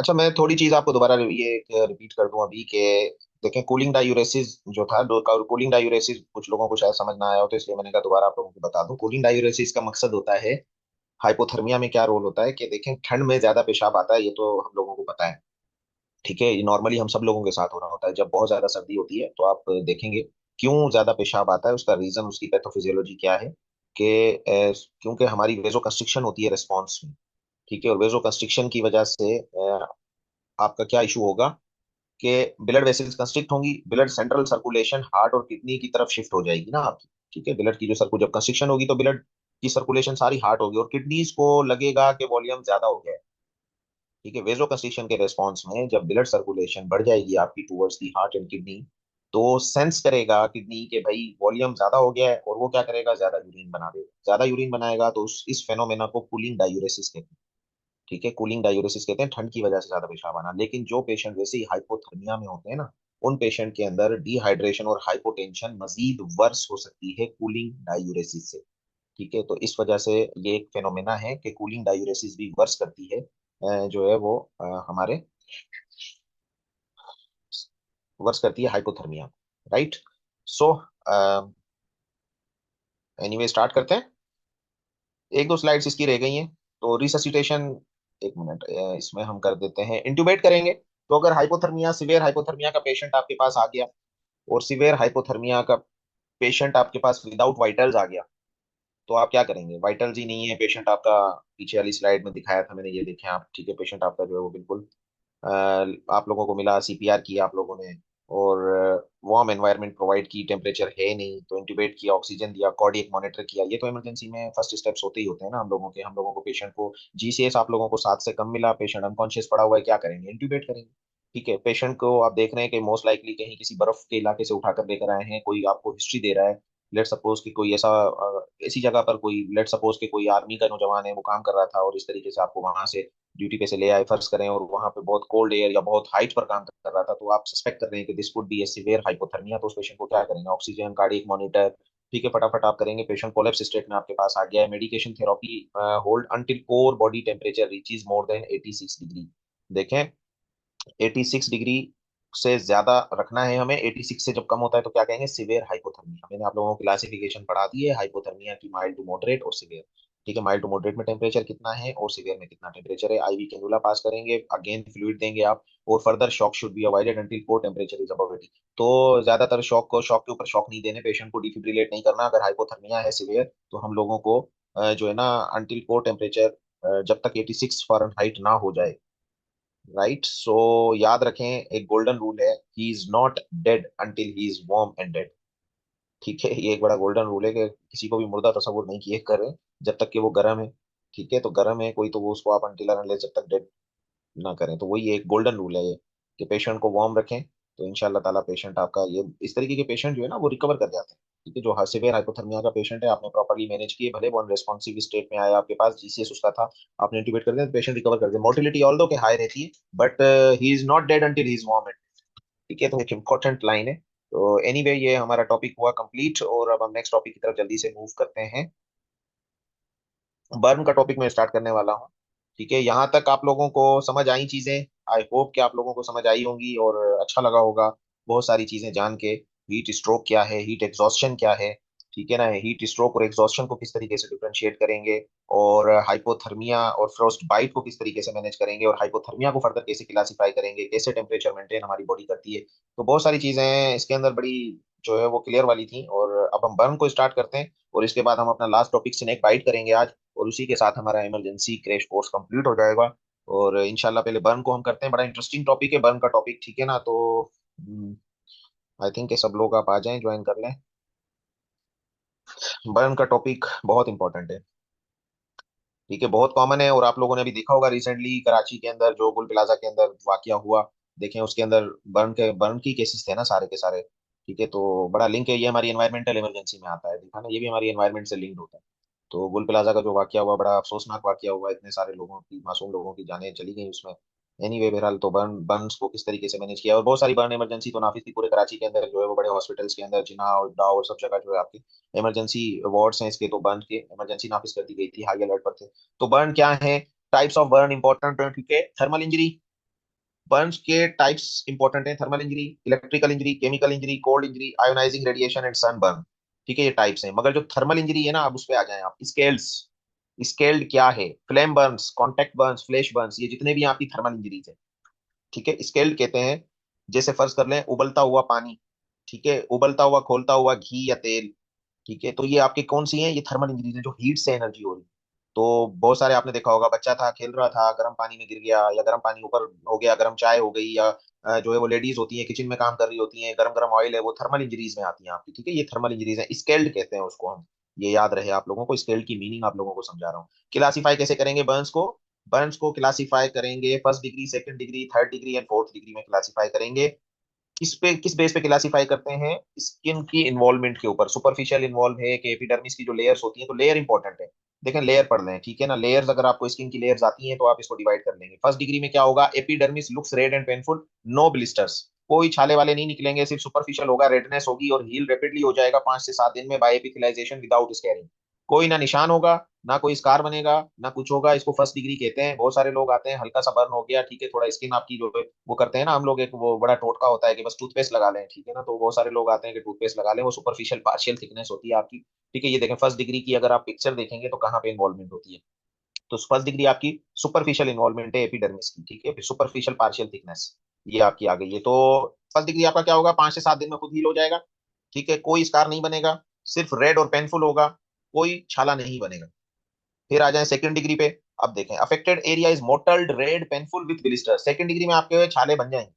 अच्छा, मैं थोड़ी चीज आपको दोबारा ये रिपीट कर दूं अभी के। देखें, कूलिंग डायूरेसिस जो था, कूलिंग डायूरेसिस कुछ लोगों को शायद समझ ना आया हो, तो इसलिए मैंने कहा दोबारा आप लोगों को बता दूं। कूलिंग डायूरेसिस का मकसद होता है, हाइपोथर्मिया में क्या रोल होता है कि देखें, ठंड में ज्यादा पेशाब आता है, ये तो हम लोगों को पता है। ठीक है, ये नॉर्मली हम सब लोगों के साथ हो रहा होता है। जब बहुत ज्यादा सर्दी होती है तो आप देखेंगे क्यों ज्यादा पेशाब आता है, उसका रीजन, उसकी पैथोफिजियोलॉजी क्या है कि क्योंकि हमारी वेजो कंस्ट्रिक्शन होती है रिस्पॉन्स में। ठीक है, और वेजो कंस्ट्रिक्शन की वजह से आपका क्या इशू होगा कि ब्लड वेसल्स कंस्ट्रिक्ट होंगी, ब्लड सेंट्रल सर्कुलेशन हार्ट और किडनी की तरफ शिफ्ट हो जाएगी ना आपकी। ठीक है, ब्लड की जो सर्कु जब कंस्ट्रिक्शन होगी तो ब्लड की सर्कुलेशन सारी हार्ट होगी, और किडनीज को लगेगा कि वॉल्यूम ज्यादा हो गया है। ठीक है, वेजो कंस्ट्रिक्शन के रेस्पॉन्स में जब ब्लड सर्कुलेशन बढ़ जाएगी आपकी towards the heart and kidney, तो सेंस करेगा किडनी के भाई वॉल्यूम ज्यादा हो गया है, और वो क्या करेगा, ज्यादा यूरिन बना देगा। ज्यादा यूरिन बनाएगा तो इस फेनोमेना को कूलिंग डायूरेसिस कहते हैं। ठीक है, कूलिंग डायूरेसिस कहते हैं ठंड की वजह से ज्यादा पेशाब आना। लेकिन जो पेशेंट वैसे ही हाइपोथर्मिया में होते हैं ना, उन पेशेंट के अंदर डिहाइड्रेशन और हाइपोटेंशन मजीद वर्स हो सकती है कूलिंग डायूरेसिस से। ठीक है, तो इस वजह से ये एक फेनोमेना है कि कूलिंग डायूरेसिस भी वर्स करती है जो है वो हमारे वर्स करती है hypothermia. Right. So anyway start करते हैं। एक दो स्लाइड्स इसकी रह गई हैं। तो रिससिटेशन, एक मिनट, इसमें हम कर देते हैं, इंट्यूबेट करेंगे। तो अगर हाइपोथर्मिया, सिवियर हाइपोथर्मिया का पेशेंट आपके पास आ गया, और सिवियर हाइपोथर्मिया का पेशेंट आपके पास विदाउट वाइटल्स आ गया, तो आप क्या करेंगे? वाइटल्स ही नहीं है पेशेंट आपका, पीछे वाली स्लाइड में दिखाया था मैंने, ये देखें आप। ठीक है, पेशेंट आपका जो है वो बिल्कुल आप लोगों को मिला, सीपीआर किया आप लोगों ने, और वार्म एनवायरनमेंट प्रोवाइड की, टेम्परेचर है नहीं तो इंट्यूबेट किया, ऑक्सीजन दिया, कार्डियक मॉनिटर किया। ये तो इमरजेंसी में फर्स्ट स्टेप्स होते ही होते हैं ना हम लोगों को पेशेंट को जीसीएस आप लोगों को 7 से कम मिला, पेशेंट अनकॉन्शियस पड़ा हुआ है, क्या करेंगे? इंट्यूबेट करेंगे। ठीक है, पेशेंट को आप देख रहे हैं कि मोस्ट लाइकली कहीं किसी बर्फ के इलाके से उठाकर लेकर आए हैं, कोई आपको हिस्ट्री दे रहा है। लेट सपोज कि कोई ऐसी जगह पर कोई, लेट सपोज कि कोई आर्मी का नौजवान है, वो काम कर रहा था और इस तरीके से आपको वहां से ड्यूटी पे से ले आए फर्ज करें, और वहां पे बहुत कोल्ड एयर या बहुत हाइट पर काम कर रहा था, तो आप सस्पेक्ट कर रहे हैं कि this could be A severe hypothermia. तो उस पेशेंट को क्या करेंगे? Oxygen, cardiac monitor. ठीक है, फटाफट आप करेंगे। पेशेंट कोलैप्स स्टेट में आपके पास आ गया है, medication therapy hold until core body temperature reaches more than 86 degree. देखें, 86 डिग्री से ज्यादा रखना है हमें। 86 से जब कम होता है तो क्या कहेंगे? Severe hypothermia. मैंने आप लोगों को क्लासिफिकेशन पढ़ा दी है हाइपोथर्मिया की, माइल्ड टू मॉडरेट और सिवियर। ठीक है, माइल्ड टू मॉडरेट में टेम्परेचर कितना है और सिवियर में कितना टेम्परेचर है। आईवी कैनुला पास करेंगे, अगेन फ्लूइड देंगे आप, और further shock should be avoided until core temperature is above 80। तो ज्यादातर शॉक के ऊपर शॉक नहीं देने, पेशेंट को डिफिब्रिलेट नहीं करना। अगर हाइपोथर्मिया है सिवियर, तो हम लोगों को जो है ना, अंटिल कोर टेम्परेचर जब तक 86 फ़ारेनहाइट ना हो जाए। राइट, सो याद रखें, एक गोल्डन रूल है, he is not dead until he is warm and dead. ठीक है, ये एक बड़ा गोल्डन रूल है कि किसी को भी मुर्दा तस्वुर नहीं किए करें जब तक कि वो गर्म है। ठीक है, तो गर्म है कोई तो वो उसको आप अनटिल अनलेस जब तक डेड ना करें। तो वही एक गोल्डन रूल है ये, कि पेशेंट को वार्म रखें। तो इंशाल्लाह ताला पेशेंट आपका, ये इस तरीके के पेशेंट जो है ना वो रिकवर कर जाते हैं। ठीक है, जो सिवियर हाइपोथर्मिया का पेशेंट है, आपने प्रॉपर्ली मैनेज किए, भले वो अनरेस्पॉन्सिव स्टेट में आया आपके पास, जीसीएस उसका था, आपने इंट्यूबेट कर दिया, तो पेशेंट रिकवर कर दिया। मोर्टिलिटी ऑल दो के हाई रहती है, but he is not dead until he is warm. ठीक है, तो एक इम्पोर्टेंट लाइन है। तो एनीवे ये हमारा टॉपिक हुआ कंप्लीट, और अब हम नेक्स्ट टॉपिक की तरफ जल्दी से मूव करते हैं। बर्न का टॉपिक मैं स्टार्ट करने वाला हूँ। ठीक है, यहाँ तक आप लोगों को समझ आई चीजें? आई होप कि आप लोगों को समझ आई होंगी और अच्छा लगा होगा बहुत सारी चीजें जान के। हीट स्ट्रोक क्या है, हीट एग्जॉस्शन क्या है, ठीक है ना, हीट स्ट्रोक और एग्जॉस्शन को किस तरीके से डिफरेंशिएट करेंगे, और हाइपोथर्मिया और फ्रोस्ट बाइट को किस तरीके से मैनेज करेंगे, और हाइपोथर्मिया को फर्दर कैसे क्लासीफाई करेंगे, कैसे टेम्परेचर मेंटेन हमारी बॉडी करती है। तो बहुत सारी चीजें इसके अंदर बड़ी जो है वो क्लियर वाली थी। और अब हम बर्न को स्टार्ट करते हैं, और इसके बाद हम अपना लास्ट टॉपिक स्नेक बाइट करेंगे आज, और उसी के साथ हमारा इमरजेंसी क्रैश कोर्स कंप्लीट हो जाएगा। और इंशाल्लाह पहले बर्न को हम करते हैं, बड़ा इंटरेस्टिंग टॉपिक है बर्न का टॉपिक। ठीक है ना, तो आई थिंक सब लोग आप आ जाएं, ज्वाइन कर लें। बर्न का टॉपिक बहुत इंपॉर्टेंट है। ठीक है, बहुत कॉमन है, और आप लोगों ने भी देखा होगा रिसेंटली कराची के अंदर जो गुल प्लाजा के अंदर वाकया हुआ, देखें उसके अंदर बर्न की केसेस थे ना सारे के सारे। ठीक है, तो बड़ा लिंक है, ये हमारी एनवायरमेंटल इमरजेंसी में आता है, देखा ना, ये भी हमारी एनवायरमेंट से लिंक्ड होता है। तो गुल प्लाजा का जो वाकया हुआ, बड़ा अफसोसनाक वाकया हुआ, इतने सारे लोगों की, मासूम लोगों की जानें चली गई उसमें। एनीवे बहरहाल, तो बर्न्स को किस तरीके से मैनेज किया, और बहुत सारी बर्न इमरजेंसी तो नाफिज थी पूरे कराची के अंदर, जो है वो बड़े हॉस्पिटल्स के अंदर, जिना और डाव और सब जगह जो है आपकी इमरजेंसी वार्ड्स हैं इसके, तो बर्न के इमरजेंसी नाफिज कर दी गई थी, हाई अलर्ट पर थे। तो बर्न क्या है? टाइप्स ऑफ बर्न इंपॉर्टेंट है। ठीक है, थर्मल इंजरी, बर्न्स के टाइप्स इंपॉर्टेंट हैं, thermal injury, electrical injury, chemical injury, cold injury, ionising radiation and sunburn. ठीक है, ये टाइप्स हैं। मगर जो थर्मल इंजरी है ना, अब उस पे आ जाएं आप। स्केल्स, स्केल्ड क्या है? Flame Burns, contact Burns, flash Burns, ये जितने भी आपकी थर्मल इंजरीज है। ठीक है, स्केल्ड कहते हैं, जैसे फर्ज कर लें उबलता हुआ पानी, ठीक है, उबलता हुआ खोलता हुआ घी या तेल। ठीक है, तो ये आपकी कौन सी हैं? ये थर्मल इंजरीज है, जो हीट से एनर्जी हो रही है। तो बहुत सारे आपने देखा होगा, बच्चा था खेल रहा था, गर्म पानी में गिर गया, या गर्म पानी ऊपर हो गया, गर्म चाय हो गई, या जो है वो लेडीज होती हैं किचन में काम कर रही होती हैं, गरम गरम ऑयल है, वो थर्मल इंजरीज में आती हैं आपकी। ठीक है, ये थर्मल इंजरीज है, स्केल्ड कहते हैं उसको हम। ये याद रहे आप लोगों को, स्केल्ड की मीनिंग आप लोगों को समझा रहा हूँ। क्लासीफाई कैसे करेंगे बर्न्स को? बर्न्स को क्लासीफाई करेंगे first degree, second degree, third degree and fourth degree में क्लासीफाई करेंगे। किस बेस पे क्लासिफाई करते हैं? स्किन की इन्वॉल्वमेंट के ऊपर। सुपरफिशियल इन्वॉल्व है कि एपिडर्मिस की जो लेयर्स होती हैं, तो लेयर इंपॉर्टेंट है। देखें, लेयर पढ़ लें, ठीक है ना। लेयर्स अगर आपको स्किन की लेयर्स आती हैं तो आप इसको डिवाइड कर लेंगे। फर्स्ट डिग्री में क्या होगा? Epidermis looks red and painful, no blisters, कोई छाले वाले नहीं निकलेंगे, सिर्फ सुपरफिशियल होगा, रेडनेस होगी और हील रेपिडली हो जाएगा 5 से 7 दिन में बाय एपिथेलाइजेशन विदाउट स्कैरिंग। कोई ना निशान होगा, ना कोई स्कार बनेगा, ना कुछ होगा। इसको फर्स्ट डिग्री कहते हैं। बहुत सारे लोग आते हैं, हल्का सा बर्न हो गया, ठीक है, थोड़ा स्किन आपकी जो है वो करते हैं ना हम लोग, एक वो बड़ा टोटका होता है कि बस टूथपेस्ट लगा लें, ठीक है ना। तो बहुत सारे लोग आते हैं कि टूथपेस्ट लगा लें, वो सुपरफिशियल पार्शियल थिकनेस होती है आपकी। ठीक है, ये देखें फर्स्ट डिग्री की अगर आप पिक्चर देखेंगे तो कहाँ पे इन्वॉल्वमेंट होती है। तो फर्स्ट डिग्री आपकी सुपरफिशियल इन्वॉल्वमेंट है एपिडर्मिस की, ठीक है, सुपरफिशियल पार्शियल थिकनेस ये आपकी आ गई है। तो फर्स्ट डिग्री आपका क्या होगा? 5 से 7 दिन में खुद हील हो जाएगा। ठीक है, कोई स्कार नहीं बनेगा, सिर्फ रेड और पेनफुल होगा, कोई छाला नहीं बनेगा। फिर आ जाए सेकंड डिग्री पे। अब देखें, affected area is mottled red painful with blister. Second degree में आपके छाले बन जाएंगे,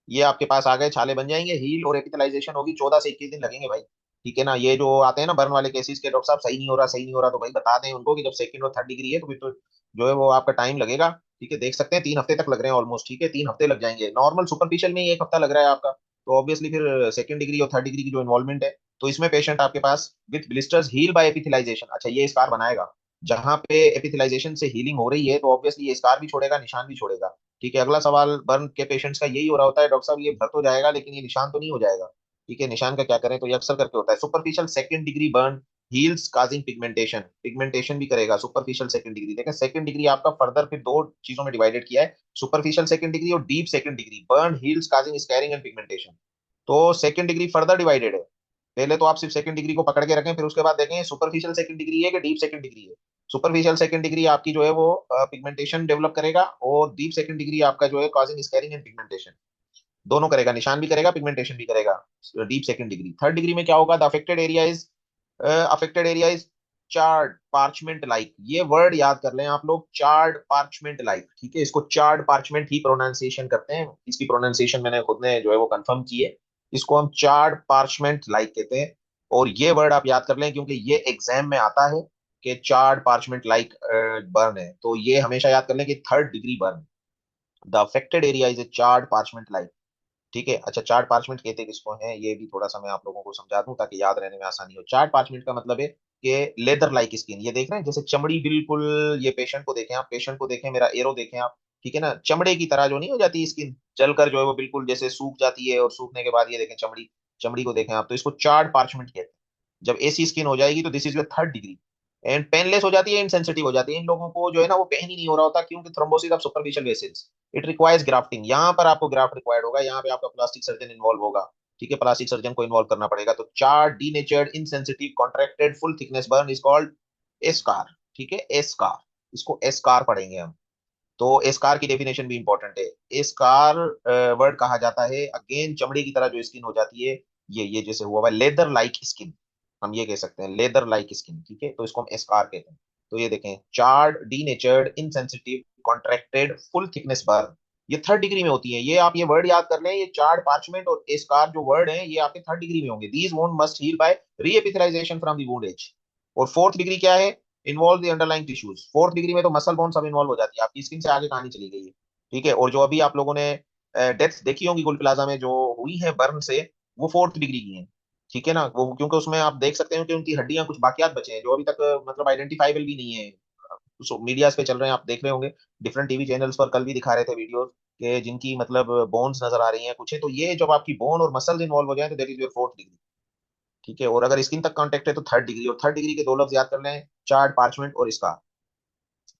ये आपके पास आ गए, छाले बन जाएंगे, हील और एपिथेलाइजेशन होगी, 14 से 21 दिन लगेंगे भाई। ठीक है ना। ये जो आते हैं ना बर्न वाले केसेस के, डॉक्टर साहब सही नहीं हो रहा, सही नहीं हो रहा, तो भाई बता दें उनको कि जब सेकंड और थर्ड डिग्री है तो फिर तो जो है वो आपका टाइम लगेगा। ठीक है, देख सकते हैं 3 हफ्ते तक लग रहे हैं ऑलमोस्ट। ठीक है, 3 हफ्ते लग जाएंगे, नॉर्मल सुपरफिशियल में ही 1 हफ्ता लग रहा है आपका। तो ऑब्वियसली फिर सेकंड डिग्री और थर्ड डिग्री की जो इन्वॉल्वमेंट है, तो इसमें पेशेंट आपके पास विथ ब्लिस्टर्स हील बाय एपिथेलाइजेशन। अच्छा, ये स्कार बनाएगा जहां पे एपिथेलाइजेशन से हीलिंग हो रही है, तो ऑब्वियसली ये स्कार भी छोड़ेगा, निशान भी छोड़ेगा। ठीक है, अगला सवाल बर्न के पेशेंट्स का यही हो रहा होता है, डॉक्टर साहब ये भर तो जाएगा लेकिन ये निशान तो नहीं हो जाएगा। ठीक है, निशान का क्या करें? तो ये अक्सर करके होता है superficial second degree burn heels causing pigmentation, pigmentation भी करेगा सुपरफिशियल सेकंड डिग्री। देखिए सेकंड डिग्री आपका फर्दर फिर दो चीजों में डिवाइडेड किया है, सुपरफिशियल सेकंड डिग्री और deep second degree. Burn heels causing scaring and pigmentation, तो सेकंड डिग्री फर्दर डिवाइडेड है। पहले तो आप सिर्फ सेकंड डिग्री को पकड़ के रखें, फिर उसके बाद देखें सुपरफिशियल सेकंड डिग्री है कि डीप सेकंड डिग्री है। सुपरफिशियल सेकंड डिग्री आपकी जो है वो पिगमेंटेशन डेवलप करेगा, और डीप सेकंड डिग्री आपका जो है कॉजिंग स्कैरिंग एंड पिगमेंटेशन दोनों करेगा, निशान भी करेगा, पिगमेंटेशन भी करेगा। Deep second degree. Third degree में क्या होगा? The affected area is charred parchment like. ये वर्ड याद कर लें आप लोग, चार्ड पार्चमेंट लाइक। ठीक है, इसको चार्ड पार्चमेंट ही प्रोनाउंसिएशन करते हैं, इसकी प्रोनाउंसिएशन मैंने खुद ने जो है वो कंफर्म की है। इसको हम चार्ड पार्चमेंट लाइक कहते हैं। और ये वर्ड आप याद कर लें क्योंकि ये एग्जाम में आता है कि चार्ड पार्चमेंट लाइक बर्न है, तो ये हमेशा याद कर लें कि third degree burn. The affected area is a charred parchment like. ठीक है, अच्छा, चार्ट पार्चमेंट कहते किसको हैं, ये भी थोड़ा सा मैं आप लोगों को समझा दूं ताकि याद रहने में आसानी हो। चार्ट पार्चमेंट का मतलब है कि लेदर लाइक स्किन, ये देख रहे हैं जैसे चमड़ी बिल्कुल, ये पेशेंट को देखें आप, पेशेंट को देखें, मेरा एरो देखें आप। ठीक है ना, चमड़े की तरह जो नहीं हो जाती स्किन, जलकर जो है वो बिल्कुल जैसे सूख जाती है, और सूखने के बाद ये देखें चमड़ी, चमड़ी को देखें आप, तो इसको चार्ट पार्चमेंट कहते हैं। जब ऐसी स्किन हो जाएगी तो this is your third degree. And painless हो जाती है, इनसेंसिटिव हो जाती है, इन लोगों को जो है ना वो पेन ही नहीं हो रहा होता, क्योंकि thrombosis of superficial vessels, it requires grafting. यहाँ पर आपको ग्राफ्ट रिक्वायर्ड होगा, यहाँ पे आपका प्लास्टिक सर्जन इन्वॉल्व होगा। ठीक है, प्लास्टिक सर्जन को इन्वॉल्व करना पड़ेगा। तो char denatured insensitive contracted full thickness burn is called eschar. ठीक है, एस्कार, इसको एस्कार पढ़ेंगे हम। तो एस्कार की डेफिनेशन भी इंपॉर्टेंट है। एस्कार वर्ड कहा जाता है अगेन चमड़े की तरह जो स्किन हो जाती है, ये जैसे हुआ हुआ लेदर लाइक स्किन, हम ये कह सकते हैं लेदर लाइक स्किन। ठीक है, तो इसको हम एस्कार कहते हैं। तो ये देखें, charred denatured insensitive contracted full thickness burn, ये थर्ड डिग्री में होती है। ये आप ये वर्ड याद कर लें, ये चार्ड पार्चमेंट और एस्कार जो वर्ड है ये आपके थर्ड डिग्री में होंगे। These wound must heal by reepithelialisation from the wound edge. और फोर्थ डिग्री क्या है? Involve the underlying tissues. Fourth degree में तो मसल बोन सब इन्वॉल्व हो जाती है, आपकी स्किन से आगे कहानी चली गई है। ठीक है, और जो अभी आप लोगों ने डेथ्स देखी होंगी गोल प्लाजा में जो हुई है बर्न से, वो फोर्थ डिग्री की हैं। ठीक है ना, वो क्योंकि उसमें आप देख सकते हो कि उनकी हड्डियां कुछ बाकियात बचे हैं जो अभी तक मतलब आइडेंटिफाइबल भी नहीं है। मीडियाज पे चल रहे हैं, आप देख रहे होंगे, डिफरेंट टीवी चैनल्स पर कल भी दिखा रहे थे वीडियो के, जिनकी मतलब बोन्स नजर आ रही हैं कुछ है। तो ये जब आपकी बोन और मसल्स इन्वॉल्व हो जाए तो that is your fourth degree. ठीक है, और अगर स्किन तक कांटेक्ट है तो थर्ड डिग्री। और थर्ड डिग्री के दो लफ्ज याद कर लें, चार्ट पार्चमेंट और इसका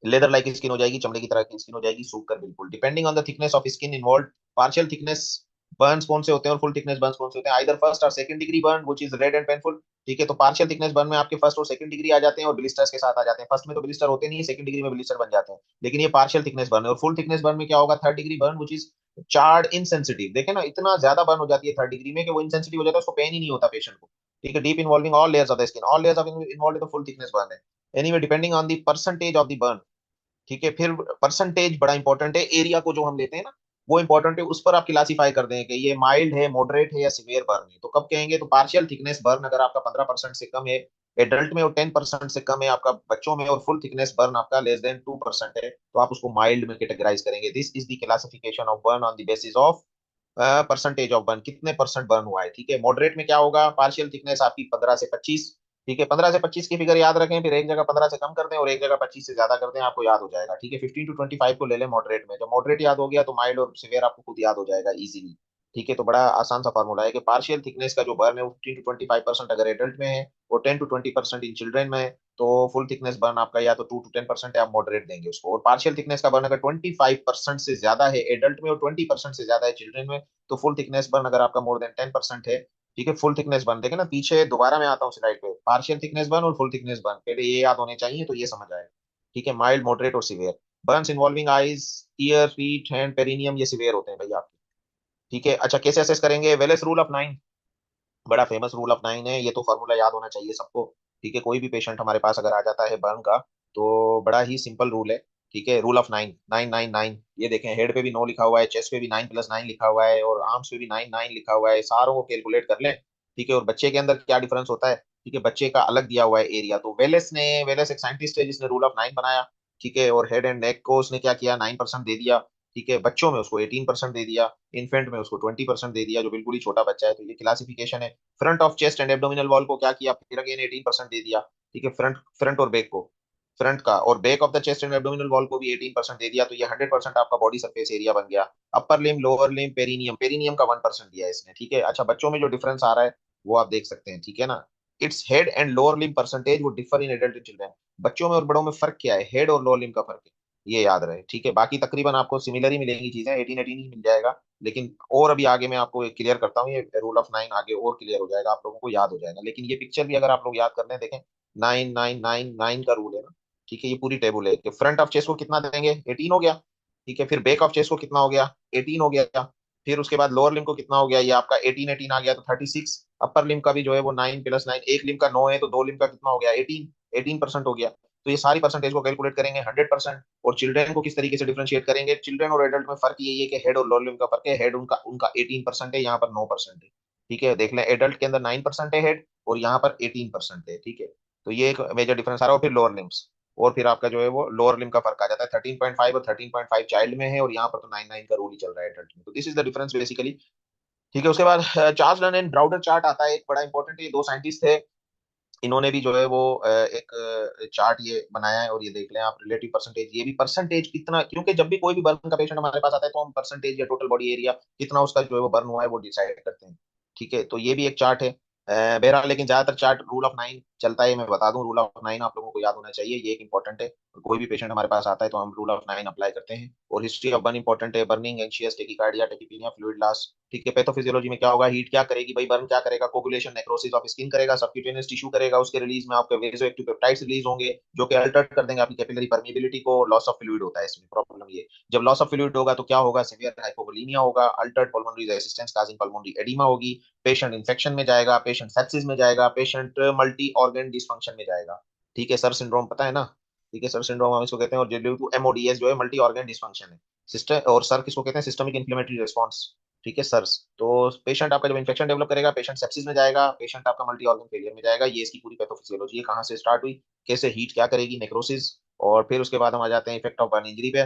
लेदर लाइक स्किन हो जाएगी, चमड़े की तरह की स्किन हो जाएगी, सूख कर बिल्कुल। Depending on the thickness of skin involve, partial thickness Burns कौन से होते हैं और फुल थिकनेस बर्न्स कौन से होते हैं, आइदर फर्स्ट और second degree burn which is red and painful. ठीक है, तो पार्शियल थिकनेस बर्न में आपके फर्स्ट और सेकंड डिग्री आ जाते हैं और ब्लिस्टर्स के साथ आ जाते हैं। फर्स्ट में तो ब्लिस्टर होते नहीं है, सेकंड डिग्री में ब्लिस्टर बन जाते हैं, लेकिन ये पार्शियल थिकनेस बर्न है। और फुल थिकनेस बर्न में क्या होगा, third degree burn which is charred insensitive. देखे ना, इतना ज्यादा बर्न हो जाती है थर्ड डिग्री में कि वो इनसेंसिटिव हो जाता है, उसको पेन ही नहीं होता पेशेंट को। ठीक है, deep involving all layers of the skin, all layers of involve the full thickness burn है। Anyway depending on the percentage of the burn. ठीक है, फिर परसेंटेज बड़ा इंपॉर्टेंट है, एरिया को जो हम लेते हैं ना वो इंपॉर्टेंट है, उस पर आप क्लासीफाई कर दें कि ये माइल्ड है, मॉडरेट है या सीवियर बर्न है। तो कब कहेंगे, तो पार्शियल थिकनेस बर्न अगर आपका 15% से कम है एडल्ट में और 10% से कम है आपका बच्चों में, और फुल थिकनेस बर्न आपका लेस देन 2% है, तो आप उसको माइल्ड में कैटेगराइज करेंगे। This is the classification of burn on the basis of percentage of burn, कितने परसेंट बर्न हुआ है। ठीक है, मॉडरेट में क्या होगा, पार्शियल थिकनेस आपकी 15 से 25। ठीक है, 15 से 25 की फिगर याद रखें, फिर एक जगह 15 से कम कर दें और एक जगह 25 से ज्यादा कर दें, आपको याद हो जाएगा। ठीक है, 15 to 25 को ले लें मॉडरेट में, जब मॉडरेट याद हो गया तो माइल्ड और सिवियर आपको खुद याद हो जाएगा इजीली। ठीक है, तो बड़ा आसान सा फॉर्मूला है कि पार्शियल थिकनेस का जो बर्न है वो 15 to 25% अगर एडल्ट में है और 10 to 20% इन चिल्ड्रन में है, तो फुल थिकनेस बर्न आपका या तो 2 to 10% है, आप मॉडरेट देंगे उसको। और पार्शियल थिकनेस का बर्न अगर 25% से ज्यादा है एडल्ट में और 20% से ज्यादा है चिल्ड्रन में, तो फुल थिकनेस बर्न अगर आपका मोर देन 10% है। ठीक है, फुल थिकनेस बर्न देखे ना पीछे, दोबारा मैं आता हूँ स्लाइड पे, पार्शियल थिकनेस बर्न और फुल थिकनेस बर्न पहले ये याद होने चाहिए, तो ये समझ आए। ठीक है, माइल्ड, मॉडरेट और severe Burns involving eyes, year, feet, hand, perineum, ये सीवियर होते हैं भैया आपके। ठीक है, अच्छा कैसे असेस करेंगे, वेलेस रूल ऑफ 9, बड़ा फेमस रूल ऑफ 9 है, ये तो फॉर्मूला याद होना चाहिए सबको। ठीक है, कोई भी पेशेंट हमारे पास अगर आ जाता है बर्न का, तो बड़ा ही सिंपल रूल है। ठीक है, रूल ऑफ 9, 9 9 9, ये देखें हेड पे भी 9 लिखा हुआ है, चेस्ट पे भी 9+9 लिखा हुआ है और आर्म्स पे भी 9 9 लिखा हुआ है, सारों को कैलकुलेट कर लें। ठीक है, और बच्चे के अंदर क्या डिफरेंस होता है, ठीक है, बच्चे का अलग दिया हुआ है एरिया। तो वेलेस एक साइंटिस्ट है जिसने रूल ऑफ 9 बनाया। ठीक है, और हेड एंड नेक को उसने क्या किया, 9% दे दिया। ठीक है, बच्चों में उसको 18% दे दिया, इन्फेंट में उसको 20% दे दिया, जो बिल्कुल ही छोटा बच्चा है। तो ये क्लासिफिकेशन है। Front of chest and abdominal wall को क्या किया, फिर अगेन 18% दे दिया। ठीक है, फ्रंट फ्रंट और बैक को, फ्रंट का और back of the chest and abdominal wall को भी 18% दे दिया, तो ये 100% आपका बॉडी सरफेस एरिया बन गया। अपर लिम, लोअर लिम, पेरिनियम, पेरिनियम का 1% दिया है इसने। ठीक है, अच्छा बच्चों में जो डिफरेंस आ रहा है वो आप देख सकते हैं। ठीक है ना, its head and lower limb percentage वो डिफर इन एडल्ट चिल्ड्रन। बच्चों में और बड़ों में फर्क क्या है, हेड और लोअर लिम का फर्क है, ये याद रहे। ठीक है, बाकी तकरीबन आपको सिमिलर ही मिलेंगी चीजें, 18 18 ही मिल जाएगा। लेकिन और अभी आगे मैं आपको क्लियर करता हूँ, ये रूल ऑफ 9 आगे और क्लियर हो जाएगा, आप लोगों को याद हो जाएगा। लेकिन ये पिक्चर भी अगर आप लोग याद कर लें, देखें 9 9 9 9 का रूल है ना। ठीक है, ये पूरी टेबल है कि फ्रंट ऑफ चेस्ट को कितना देंगे, 18 हो गया। ठीक है, फिर बैक ऑफ चेस्ट को कितना हो गया, 18 हो गया। फिर उसके बाद लोअर लिम को कितना हो गया, ये आपका 18 18 आ गया, तो 36। अपर लिम का भी जो है वो 9+9, एक लिम का 9 है तो दो लिम का कितना हो गया, 18% हो गया। तो ये सारी परसेंटेज को कैलकुलेट करेंगे 100%। और चिल्ड्रन को किस तरीके से डिफरेंशिएट करेंगे, चिल्ड्रन और एडल्ट में फर्क यही है कि हेड और लोअर लिम्ब का फर्क है, हेड उनका उनका 18% है, यहाँ पर 9% है। ठीक है, देख लें एडल्ट के अंदर 9% है हेड और यहाँ पर 18% है। ठीक है, तो ये एक मेजर डिफरेंस आ रहा है। और फिर लोअर लिम्स, और फिर आपका जो है वो लोअर लिम का फर्क आ जाता है, 13.5 और 13.5 चाइल्ड में है और यहाँ पर तो 9 9 का रूल ही चल रहा है एडल्ट में। तो this is the difference basically. ठीक है, उसके बाद Charles done and Browder chart आता है, एक बड़ा इंपॉर्टेंट, ये दो साइंटिस्ट थे, इन्होंने भी जो है वो एक चार्ट ये बनाया है। और ये देख लें आप, रिलेटिव परसेंटेज, ये भी परसेंटेज कितना, क्योंकि जब भी कोई भी बर्न का पेशेंट हमारे पास आता है तो हम परसेंटेज या टोटल बॉडी एरिया कितना उसका जो है वो बर्न हुआ है वो डिसाइड करते हैं। ठीक है, तो ये भी एक चार्ट है। बहरहाल लेकिन ज्यादातर चार्ट रूल ऑफ 9 चलता है, मैं बता दूं रूल ऑफ 9 आप लोगों को याद होना चाहिए, ये एक इंपॉर्टेंट है। कोई भी पेशेंट हमारे पास आता है तो हम रूल ऑफ 9 अप्लाई करते हैं। और हिस्ट्री ऑफ बर्न इंपॉर्टेंट है, burning, anxious, tachycardia, tachypnoea, fluid loss. ठीक है, पैथोफिजियोलॉजी में क्या होगा, हीट क्या करेगी भाई, बर्न क्या करेगा, कोगुलेशन, नेक्रोसिस ऑफ स्किन करेगा, सबक्यूटेनियस टिश्यू करेगा, उसके रिलीज में आपके वेजो एक्टिव पेप्टाइड्स रिलीज होंगे जो कि अल्टर कर देंगे आपकी कैपिलरी परमिएबिलिटी को। लॉस ऑफ फ्लूइड होता है इसमें, प्रॉब्लम ये, जब लॉस ऑफ फ्लूइड होगा तो क्या होगा, सीवियर हाइपोवोलेमिया होगा, Altered pulmonary resistance causing pulmonary oedema होगी, पेशेंट इन्फेक्शन में जाएगा, पेशेंट सेप्सिस में जाएगा, पेशेंट मल्टी ऑर्गन डिसफंक्शन में जाएगा। ठीक है, सर सिंड्रोम पता है ना। ठीक है, सर सिंड्रोम हम इसको कहते हैं, और ड्यू टू एमओडीएस जो है मल्टी ऑर्गन डिसफंक्शन है। सिस्टम, और सर किसको कहते हैं, सिस्टमिक इन्फ्लेमेटरी रिस्पॉन्स। ठीक है सर्स, तो पेशेंट आपका जब इन्फेक्शन डेवलप करेगा, पेशेंट सेप्सिस में जाएगा, पेशेंट आपका मल्टी ऑर्गन फेलियर में जाएगा। ये इसकी पूरी पैथोफिजियोलॉजी है, कहाँ से स्टार्ट हुई, कैसे हीट क्या करेगी, नेक्रोसिस। और फिर उसके बाद हम आ जाते हैं इफेक्ट ऑफ बर्न इंजरी पे।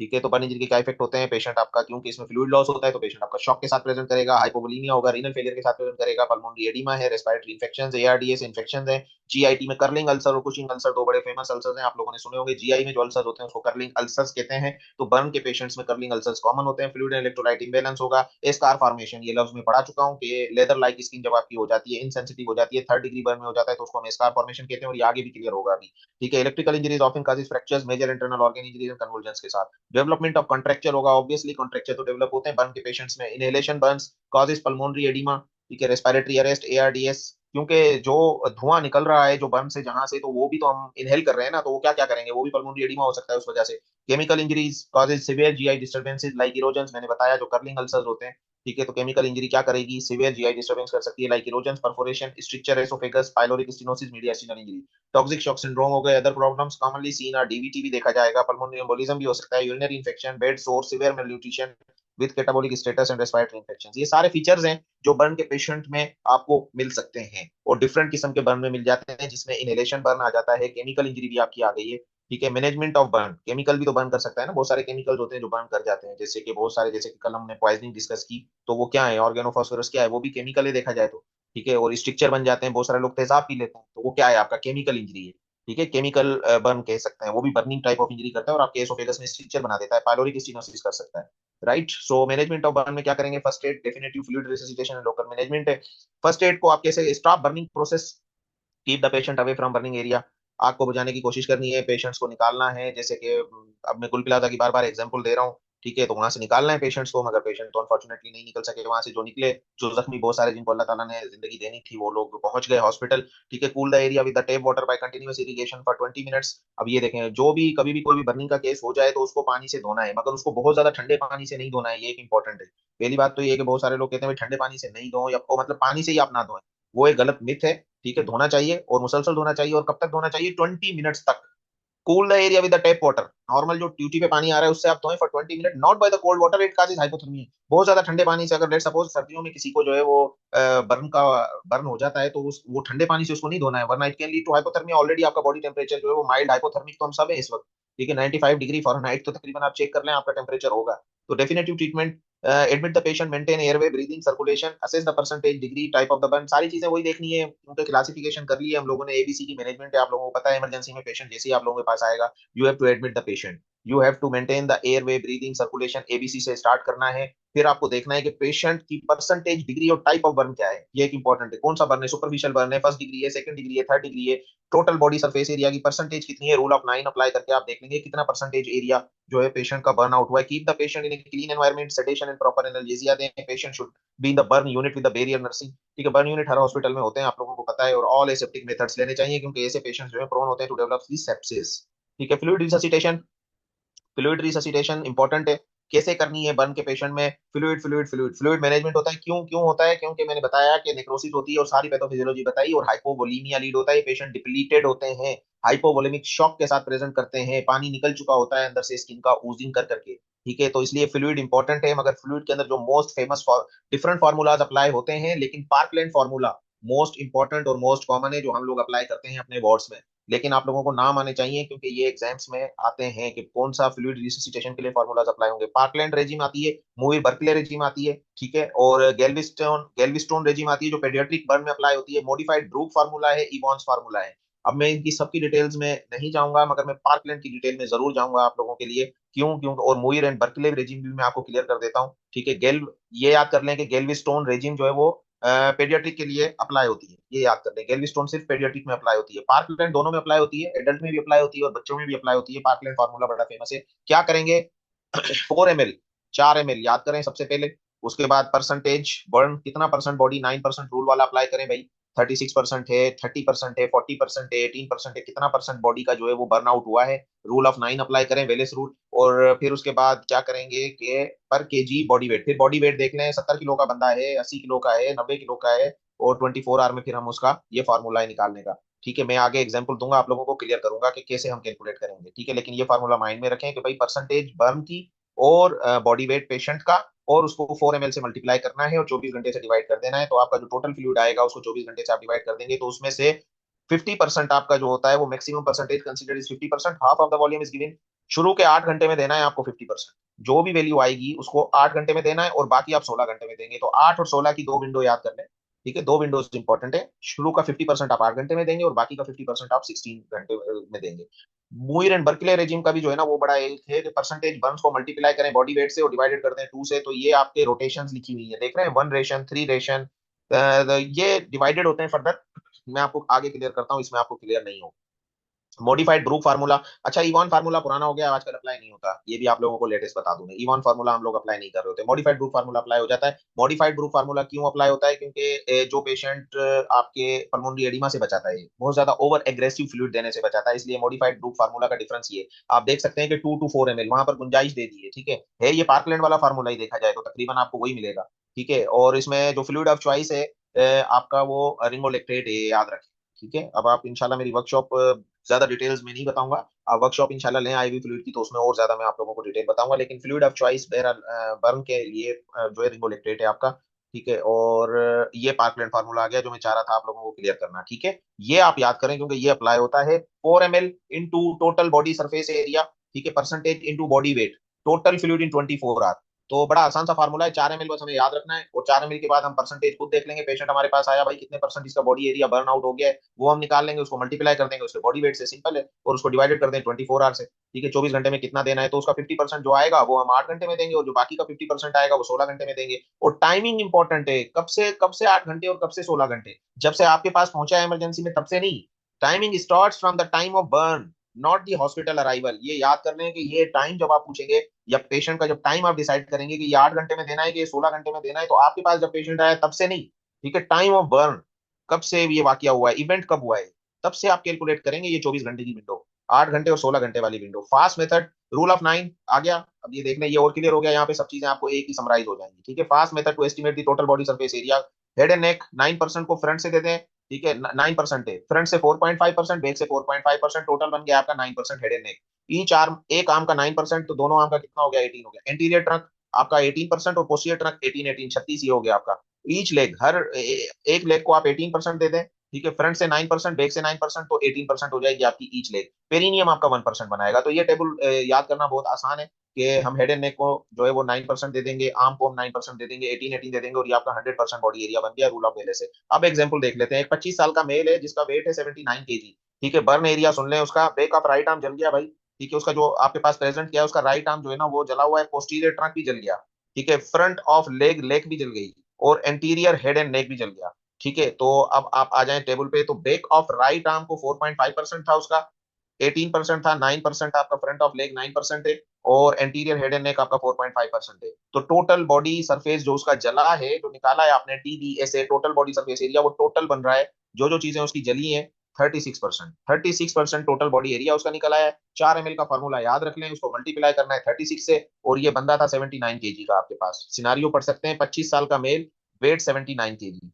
ठीक है, तो बर्न इंजरी के क्या इफेक्ट होते हैं, पेशेंट आपका क्योंकि इसमें फ्लूइड लॉस होता है तो पेशेंट आपका शॉक के साथ प्रेजेंट करेगा, हाइपोवोलीमिया होगा, रीनल फेलियर के साथ प्रेजेंट करेगा, पल्मोनरी एडिमा है, रेस्पिरेटरी इन्फेक्शन, एआरडीएस इन्फेक्शन है, जीआईटी में कर्लिंग अल्सर और कुशिंग अल्सर दो बड़े फेमस अल्सर हैं, आप लोगों ने सुने होंगे। जीआई में जो अल्सर होते हैं उसको कर्लिंग अल्सर्स कहते हैं। तो बर्न के पेशेंट्स में कर्लिंग अल्सर्स कॉमन होते हैं। फ्लूइड एंड इलेक्ट्रोलाइट इम्बेलेंस होगा। स्कार फॉर्मेशन, ये लफ्ज में पढ़ा चुका हूँ कि लेदर लाइक स्किन जब आपकी हो जाती है, इनसेंसिटिव हो जाती है, थर्ड डिग्री बर्न में हो जाता है, तो उसको हम स्कार फॉर्मेशन कहते हैं, और ये आगे भी क्लियर होगा अभी। ठीक है। Electrical injuries often causes fractures, major internal organ injuries and convulsions के साथ। डेवलपमेंट ऑफ कॉन्ट्रेक्चर होगा, ऑब्वियसली कॉन्ट्रेक्चर तो डेवलप होते हैं बर्न के पेशेंट्स में। Inhalation burns causes pulmonary oedema, ठीक है, रेस्पिरेटरी अरेस्ट, एआरडीएस, क्योंकि जो धुआं निकल रहा है जो बर्न से जहां से, तो वो भी तो हम इनहेल कर रहे हैं ना, तो वो क्या क्या करेंगे, वो भी पल्मोनरी एडिमा हो सकता है उस वजह से। Chemical injuries causes severe GI disturbances like erosion, मैंने बताया जो कर्लिंग अल्सर्स होते हैं। ठीक है। तो केमिकल इंजरी क्या करेगी, सिवियर जीआई डिस्टर्बेंस कर सकती है, like erosion, perforation, structure oesophagus, pyloric stenosis, mediastinal injury. Toxic shock syndrome हो गए। Other problems commonly seen are DVT भी देखा जाएगा, पल्मोनरी एम्बोलिज्म भी हो सकता है, urinary infection, bed sore, severe malnutrition with catabolic status and respiratory infection. ये सारे फीचर्स हैं जो बर्न के पेशेंट में आपको मिल सकते हैं, और डिफरेंट किस्म के बर्न में मिल जाते हैं, जिसमें इनहेलेशन बर्न आ जाता है, केमिकल इंजरी भी आपकी आ गई है। ठीक है। मैनेजमेंट ऑफ बर्न, केमिकल भी तो बर्न कर सकता है ना, बहुत सारे केमिकल्स होते हैं जो बर्न कर जाते हैं, जैसे कि बहुत सारे, जैसे कि कल हमने पॉइजनिंग डिस्कस की, तो वो क्या है, ऑर्गेनोफॉस्फोरस क्या है, वो भी केमिकल है देखा जाए तो। ठीक है। और स्ट्रक्चर बन जाते हैं, बहुत सारे लोग तेजाब पी लेते हैं, तो वो क्या है, आपका केमिकल इंजरी है। ठीक है। केमिकल बर्न कह सकते हैं, वो भी बर्निंग टाइप ऑफ इंजरी करता है, और आपके एसोफेगस में स्ट्रक्चर बना देता है, पाइलोरिक स्टेनोसिस कर सकता है। Right. So management of burn में क्या करेंगे, first aid, definitive fluid resuscitation and local management है। फर्स्ट एड को आप कैसे, stop burning process, keep the patient away from burning area. आग को बुझाने की कोशिश करनी है, पेशेंट्स को निकालना है, जैसे कि अब मैं कुल प्लाजा की बार बार एग्जांपल दे रहा हूँ। ठीक है। तो वहां से निकालना है पेशेंट्स को, मगर पेशेंट तो अनफॉर्चुनेटली नहीं निकल सके वहां से, जो निकले, जो जख्मी बहुत सारे जिनको अल्लाह ताला ने जिंदगी देनी थी, वो लोग पहुंच गए हॉस्पिटल। ठीक है। Cool the area with the tape water bye continuous irrigation for 20 minutes. अब ये देखें, जो भी कभी भी कोई भी बर्निंग का केस हो जाए तो उसको पानी से धोना है, मगर उसको बहुत ज्यादा ठंडे पानी से नहीं धोना है, ये एक इंपॉर्टेंट है। पहली बात तो ये है कि बहुत सारे लोग कहते हैं भाई ठंडे पानी से नहीं धो, या मतलब पानी से ही आप ना धोएं, वो एक गलत मिथ है। ठीक है। धोना चाहिए, और मुसलसल धोना चाहिए, और कब तक धोना चाहिए, 20 मिनट्स तक। Cool the area with the tap water, normal जो ट्यूटी पे पानी आ रहा है उससे आप धोएं for 20 minute, not by the cold water, it causes hypothermia. बहुत ज्यादा ठंडे पानी से, अगर लेट सपोज सर्दियों में किसी को जो है वो बर्न हो जाता है, तो वो ठंडे पानी से उसको नहीं धोना है, वरना it can lead to hypothermia. Already आपका बॉडी टेम्परेचर जो है वो माइल्ड हाइपोथर्मिक तो हम सब है इस वक्त। ठीक है। 95 डिग्री फॉरेनहाइट तो तकरीबन आप चेक कर लें आपका टेम्परेचर होगा। तो definitive treatment, admit the patient, maintain airway, breathing, circulation, assess the percentage, degree, type of the burn, सारी चीजें वही देखनी है, उनके क्लासिफिकेशन कर लिए हम लोगों ने, एबीसी की मैनेजमेंट है, आप लोगों को पता है। इमरजेंसी में पेशेंट जैसे ही आप लोगों के पास आएगा, you have to admit the patient, you have to maintain the airway, breathing, circulation, ABC से स्टार्ट करना है। फिर आपको देखना है कि पेशेंट की परसेंटेज, डिग्री और टाइप ऑफ बर्न क्या है, ये एक इंपॉर्टेंट है, कौन सा बर्न है, सुपरफिशियल बर्न है, फर्स्ट डिग्री है, सेकंड डिग्री है, थर्ड डिग्री है, टोटल बॉडी सरफेस एरिया की परसेंटेज कितनी है, रूल ऑफ 9 अप्लाई करके आप देख लेंगे कितना परसेंटेज एरिया जो है पेशेंट का बर्न आउट हुआ है। Keep the patient in clean environment, sedation and proper analgesia दें, patient should be in the burn unit with the barrier nursing. ठीक है। बर्न यूनिट हर हॉस्पिटल में होते हैं, आप लोगों को पता है, और ऑल एसेप्टिक मेथड्स लेने चाहिए, क्योंकि ऐसे पेशेंट्स जो है प्रोन होते हैं टू डेवलप दी सेप्सिस। ठीक है। Fluid resuscitation, fluid resuscitation important है। कैसे करनी है बर्न के पेशेंट में, फ्लूइड मैनेजमेंट होता है, क्यों क्यों होता है, क्योंकि मैंने बताया कि नेक्रोसिस होती है और सारी पैथोफिजियोलॉजी बताई, और हाइपोवोलीमिया लीड होता है, पेशेंट डिप्लीटेड होते हैं, हाइपोवोलेमिक शॉक के साथ प्रेजेंट करते हैं, पानी निकल चुका होता है अंदर से स्किन का ऊजिंग कर करके। ठीक है। तो इसलिए फ्लूइड इंपॉर्टेंट है, मगर फ्लूइड के अंदर जो most famous different formulas apply होते हैं, लेकिन पार्कलैंड फार्मूला मोस्ट इंपॉर्टेंट और मोस्ट कॉमन है, जो हम लोग अप्लाई करते हैं अपने वार्ड्स में। लेकिन आप लोगों को नाम आने चाहिए, क्योंकि ये एग्जाम्स में आते हैं कि कौन सा फ्लूइड रिससिटेशन के लिए फार्मूलाज अप्लाई होंगे। पार्कलैंड रेजिम आती है, मूविर बर्कले रेजिम आती है, ठीक है, और गेल्विस्टोन रेजिम आती है जो पेडियाट्रिक बर्न में अप्लाई होती है, मॉडिफाइड ब्रूक फार्मूला है, इवॉन्स फार्मूला है। अब मैं इनकी सबकी डिटेल्स में नहीं जाऊंगा, मगर मैं पार्कलैंड की डिटेल में जरूर जाऊंगा आप लोगों के लिए। क्यों क्यों, और मूविर एंड बर्कले रेजिम भी मैं आपको क्लियर कर देता हूँ। ठीक है। ये याद कर लें कि गेल्विस्टोन रेजिम जो है वो पेडियाट्रिक के लिए अप्लाई होती है, ये याद कर लें, गेल्विस्टोन सिर्फ पेडियाट्रिक में अप्लाई होती है, पार्कलैंड दोनों में अप्लाई होती है, एडल्ट में भी अप्लाई होती है और बच्चों में भी अप्लाई होती है। पार्कलैंड फार्मूला बड़ा फेमस है। क्या करेंगे, 4 ml, 4 ml याद करें सबसे पहले। उसके बाद परसेंटेज बर्न, कितना परसेंट बॉडी, 9% रूल वाला अप्लाई करें भाई। 36% है, 30% है, 40% है, 18% है, कितना परसेंट बॉडी का जो है वो बर्न आउट हुआ है, रूल ऑफ 9 अप्लाई करें, वेलेस रूल। और फिर उसके बाद क्या करेंगे कि पर केजी बॉडी वेट, फिर बॉडी वेट देख लें, 70 किलो का बंदा है, 80 किलो का है, 90 किलो का है, और 24 आवर में फिर हम उसका ये फार्मूला है निकालने का। ठीक है। मैं आगे एग्जांपल दूंगा, आप लोगों को क्लियर करूंगा कि कैसे हम कैलकुलेट करेंगे। ठीक है। लेकिन ये फार्मूला माइंड में रखें कि भाई परसेंटेज बर्न की और बॉडी वेट पेशेंट का, और उसको 4 ml से मल्टीप्लाई करना है और 24 घंटे से डिवाइड कर देना है, तो आपका जो टोटल फ्लूइड आएगा उसको 24 घंटे से आप डिवाइड कर देंगे, तो उसमें से 50% आपका जो होता है वो maximum percentage consider is 50%, half of the volume is given. शुरू के 8 घंटे में देना है आपको 50%, जो भी वैल्यू आएगी उसको 8 घंटे में देना है, और बाकी आप 16 घंटे में देंगे। तो 8 और 16 की दो विंडो याद कर लें। ठीक है, दो विंडोज इंपॉर्टेंट है। शुरू का 50% आप 8 घंटे में देंगे और बाकी का 50% आप 16 घंटे में देंगे। मूयर एंड बर्कले रेजिम का भी जो है ना वो बड़ा एक है कि परसेंटेज बर्न्स को मल्टीप्लाई करें बॉडी वेट से और डिवाइडेड करते हैं 2 से, तो ये आपके रोटेशन लिखी हुई है, देख रहे हैं, 1 रेशन 3 रेशन, ये डिवाइडेड होते हैं फर्दर। मैं आपको आगे क्लियर करता हूँ, इसमें आपको क्लियर नहीं हो। मॉडिफाइड ब्रूक फार्मूला, अच्छा इवॉन फार्मूला पुराना हो गया, आजकल अप्लाई नहीं होता, ये भी आप लोगों को लेटेस्ट बता दूं मैं, इवॉन फार्मूला हम लोग अप्लाई नहीं कर रहे होते, मॉडिफाइड ब्रूक फार्मूला अप्लाई हो जाता है। मॉडिफाइड ब्रूक फार्मूला क्यों अप्लाई होता है, क्योंकि जो पेशेंट आपके पल्मोनरी एडिमा से बचाता है, बहुत ज्यादा ओवर एग्रेसिव फ्लूइड देने से बचाता है, इसलिए मॉडिफाइड ब्रूक फार्मूला का डिफरेंस ये आप देख सकते हैं कि 2 to 4 ml वहां पर गुंजाइश दे दी है, ठीक है ये पार्कलैंड वाला फार्मूला ही देखा जाए तो तकरीबन आपको वही मिलेगा। ठीक है, और इसमें जो फ्लूइड ऑफ चॉइस है आपका वो रिंगोलेक्टेट है, याद रखें। ठीक है, अब आप इंशाल्लाह मेरी वर्कशॉप ज्यादा डिटेल्स में नहीं बताऊंगा, आप वर्कशॉप इंशाल्लाह लें आईवी फ्लूइड की, तो उसमें और ज्यादा मैं आप लोगों को डिटेल बताऊंगा, लेकिन फ्लूइड ऑफ चॉइस बहरहाल बर्न के लिए जो है रिंगोलेक्टेट है आपका। ठीक है, और ये पार्कलैंड फार्मूला आ गया जो मैं चाह रहा था आप लोगों को क्लियर करना। ठीक है, ये आप याद करें क्योंकि ये अप्लाई होता है 4 ml into total body surface area, ठीक है, percentage into body weight, total fluid in 24 hour. तो बड़ा आसान सा फार्मूला है, 4 ml बस हमें याद रखना है, और 4 ml के बाद हम परसेंटेज खुद देख लेंगे, पेशेंट हमारे पास आया भाई कितने परसेंट इसका बॉडी एरिया बर्न आउट हो गया है, वो हम निकाल लेंगे, उसको मल्टीप्लाई कर देंगे उसके बॉडी वेट से, सिंपल है, और उसको डिवाइडेड कर देंगे 24 आवर से। ठीक है, 24 घंटे में कितना देना है, तो उसका 50% जो आएगा वो हम 8 घंटे में देंगे, और जो बाकी का 50% आएगा वो 16 घंटे में देंगे। और टाइमिंग इंपॉर्टेंट है, कब से 8 घंटे और कब से 16 घंटे, जब से आपके पास पहुंचा है इमरजेंसी में तब से नहीं। Timing start from the time of burn, not the hospital arrival, ये याद कर लें कि ये टाइम जब आप पूछेंगे या पेशेंट का जब टाइम आप डिसाइड करेंगे कि ये 8 घंटे में देना है कि ये 16 घंटे में देना है, तो आपके पास जब पेशेंट आया तब से नहीं। ठीक है, टाइम ऑफ बर्न, कब से ये वाकया हुआ है, इवेंट कब हुआ है, तब से आप कैलकुलेट करेंगे ये 24 घंटे की विंडो, 8 घंटे और 16 घंटे वाली window. Fast method, rule of 9 आ गया। अब ये देखना, ये और क्लियर हो गया, यहाँ पे सब चीजें आपको एक ही समराइज हो जाएंगी। ठीक है, fast method to estimate the total body surface area, head and neck 9% को फ्रंट से दे दें। ठीक है, 9% है, फ्रंट से 4.5%, बैक से 4.5%, टोटल बन गया आपका 9% head and neck. Each arm, एक आर्म का 9%, तो दोनों आर्म का कितना हो गया, 18 हो गया। एंटीरियर ट्रंक आपका 18% और पोस्टीरियर ट्रंक 18, 36 ही हो गया आपका। ईच लेग, एक लेग को आप 18% दे दें। ठीक है, फ्रंट से 9%, बैक से 9%, तो 18% हो जाएगी आपकी ईच लेग। पेरिनियम आपका 1% बनाएगा, तो ये टेबल याद करना बहुत आसान है कि हम हेड एंड नेक को जो है वो 9% दे देंगे, आर्म को हम 9% दे देंगे, 18 दे देंगे, और ये आपका 100% बॉडी एरिया बन गया रूल ऑफ बेले से। अब एग्जाम्पल देख लेते हैं, एक 25 साल का मेल है जिसका वेट है 79 kg। ठीक है, बर्न एरिया सुन लें उसका, बैक ऑफ राइट आर्म जल गया भाई। ठीक है, उसका जो आपके पास प्रेजेंट किया है उसका राइट आर्म जो है ना वो जला हुआ है, पोस्टीरियर ट्रंक भी जल गया। ठीक है, फ्रंट ऑफ लेग, लेग भी जल गई, और एंटीरियर हेड एंड नेक भी जल गया। ठीक है, तो अब आप आ जाएं टेबल पे, तो बैक ऑफ राइट आर्म को 4.5% था उसका, 18% था, 9% आपका फ्रंट ऑफ लेग 9% है, और एंटीरियर हेड एंड नेक आपका 4.5% है। तो टोटल बॉडी सरफेस जो उसका जला है, जो निकाला है आपने TDS से, टोटल बॉडी सरफेस एरिया, वो टोटल बन रहा है, जो जो चीजें उसकी जली हैं, 36%। 36% टोटल बॉडी एरिया उसका निकला है। 4 ml का फॉर्मूला याद रख लें, उसको मल्टीप्लाई करना है 36 से, और ये बंदा था 79 kg का आपके पास, सिनारियो पढ़ सकते हैं, 25 साल का मेल, वेट 79 kg,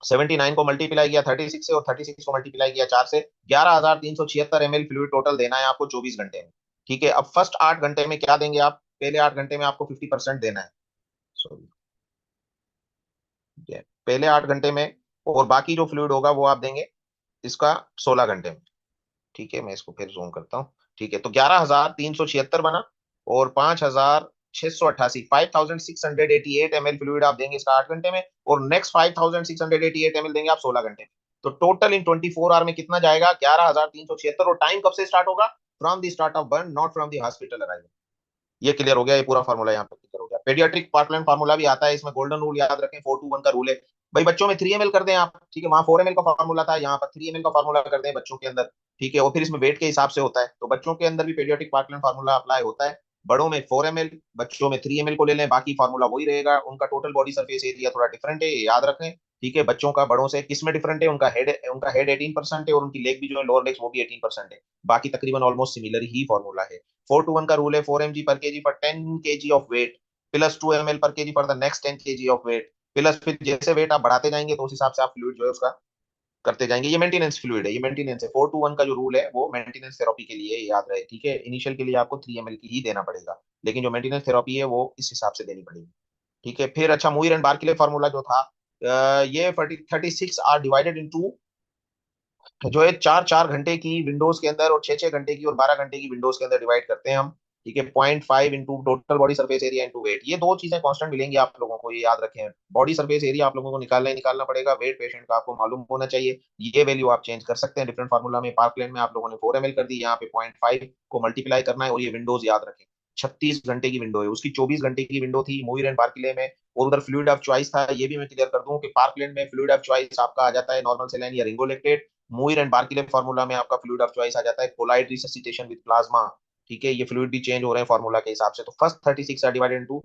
79 को मल्टीप्लाई किया 36 से, और 36 को मल्टीप्लाई किया 4 से, 11,376 ml फ्लूइड टोटल देना है आपको 24 घंटे में। ठीक है, अब फर्स्ट 8 घंटे में क्या देंगे आप, पहले 8 घंटे में आपको 50% देना है, सॉरी, पहले 8 घंटे में, और बाकी जो फ्लूइड होगा वो आप देंगे इसका 16 घंटे में। ठीक है, मैं इसको फिर जूम करता हूँ। ठीक है, तो 11,376 बना, और 5,688, 5,688 ml फ्लूइड आप देंगे इसका 8 घंटे में, और नेक्स्ट 5,688 ml देंगे आप 16 घंटे में। तो टोटल इन 24 आवर में कितना जाएगा, 11,376, और टाइम कब से स्टार्ट होगा, from the start of burn, not from the hospital arrival. ये क्लियर हो गया, ये पूरा फार्मूला यहाँ पे क्लियर हो गया। पेडियाट्रिक पार्कलैंड फार्मूला भी आता है, इसमें गोल्डन रूल याद रखें, 4-2-1 का रूल है। भाई बच्चों में 3 ml कर दें आप, ठीक है, वहां 4 ml का फार्मूला था, यहाँ पर 3 ml का फार्मूला कर दें बच्चों के अंदर। ठीक है, और फिर इसमें वेट के हिसाब से होता है, तो बच्चों के अंदर भी पेडियाट्रिक पार्कलैंड फार्मूला अप्लाई होता है। बड़ों में 4 ml, बच्चों में 3 ml को ले लें, बाकी फार्मूला वही रहेगा। उनका टोटल बॉडी सरफेस एरिया थोड़ा डिफरेंट है, ये याद रखें। ठीक है, बच्चों का बड़ों से किस में डिफरेंट है, उनका हेड 18% है, और उनकी लेग भी जो है लोअर लेग्स वो भी 18% है। बाकी तकरीबन ऑलमोस्ट सिमिलर ही फॉर्मूला है। 4-1 का रूल है, 4 mg/kg for 10 kg of weight, plus 2 ml/kg for the next 10 kg of weight, plus फिर जैसे वेट आप बढ़ाते जाएंगे तो उस हिसाब से आप फ्लूइड जो है उसका करते जाएंगे। ये मेंटेनेंस फ्लूइड है, ये मेंटेनेंस है। 4-1 का जो रूल है वो मेंटेनेंस थेरेपी के लिए है, याद रहे। ठीक है, इनिशियल के लिए आपको 3 ml की ही देना पड़ेगा, लेकिन जो मेंटेनेंस थेरेपी है वो इस हिसाब से देनी पड़ेगी। ठीक है, फिर अच्छा मूयर एंड बार्कले फार्मूला जो था, ये 36 आर डिवाइडेड इनटू, जो है 4-4 घंटे की विंडोज के अंदर, और 6-6 घंटे की और 12 घंटे की विंडोज के अंदर डिवाइड करते हैं हम। ठीक है, 0.5 into total body surface area into weight, ये दो चीजें कांस्टेंट मिलेंगी आप लोगों को, ये याद रखें। बॉडी सरफेस एरिया आप लोगों को निकालना ही निकालना पड़ेगा, वेट पेशेंट का आपको मालूम होना चाहिए। ये वैल्यू आप चेंज कर सकते हैं डिफरेंट फार्मूला में। पार्कलैंड में आप लोगों ने 4 ml कर दी, यहाँ पे 0.5 को मल्टीप्लाई करना है। और ये विंडोज याद रखें, 36 घंटे की विंडो है, उसकी 24 घंटे की विंडो थी मूविर एंड बार्कले में। और उधर फ्लूइड ऑफ चॉइस था, ये भी मैं क्लियर कर दूं कि पार्कलैंड में फ्लूइड ऑफ चॉइस आपका आ जाता है नॉर्मल सेलाइन या रिंगोलेक्टेट। मूविर एंड बार्कले फार्मूला में आपका फ्लूइड ऑफ चॉइस आ जाता है कोलाइड रिससिटेशन विद प्लाज्मा। ठीक है, ये फ्लूइड भी चेंज हो रहे हैं फार्मूला के हिसाब से। तो first 36 are divided into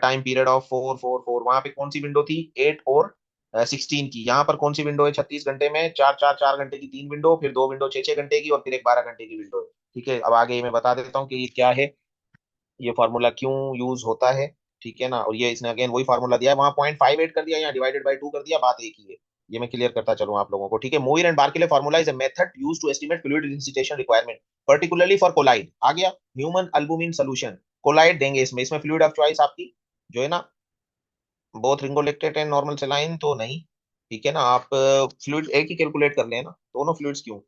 time period of 4 4 4। वहां पे कौन सी विंडो थी, 8 और 16 की। यहाँ पर कौन सी विंडो है, 36 घंटे में 4 4 4 घंटे की 3 विंडो, फिर 2 विंडो 6 6 घंटे की, और फिर एक 12 घंटे की विंडो है। ठीक है, अब आगे मैं बता देता हूँ कि ये क्या है, ये फार्मूला क्यों यूज होता है। ठीक है ना, और ये इसने अगेन वही फार्मूला दिया है, वहां 0.58 कर दिया, यहाँ डिवाइडेड बाई 2 कर दिया, बात एक ही है। ये मैं क्लियर करता चलूँ आप लोगों को। ठीक है, Muir and Barclay formula is a method used to estimate fluid resuscitation requirement particularly for colloid. आ गया ह्यूमन अल्बुमिन सोल्यूशन, कोलाइड देंगे इसमें। इसमें फ्लूइड ऑफ चॉइस आपकी जो है ना, बोथ रिंगोलेक्टेट एंड नॉर्मल सेलाइन तो नहीं। ठीक है ना, आप फ्लूइड एक ही कैलकुलेट कर लेना, दोनों फ्लूइड्स क्यों।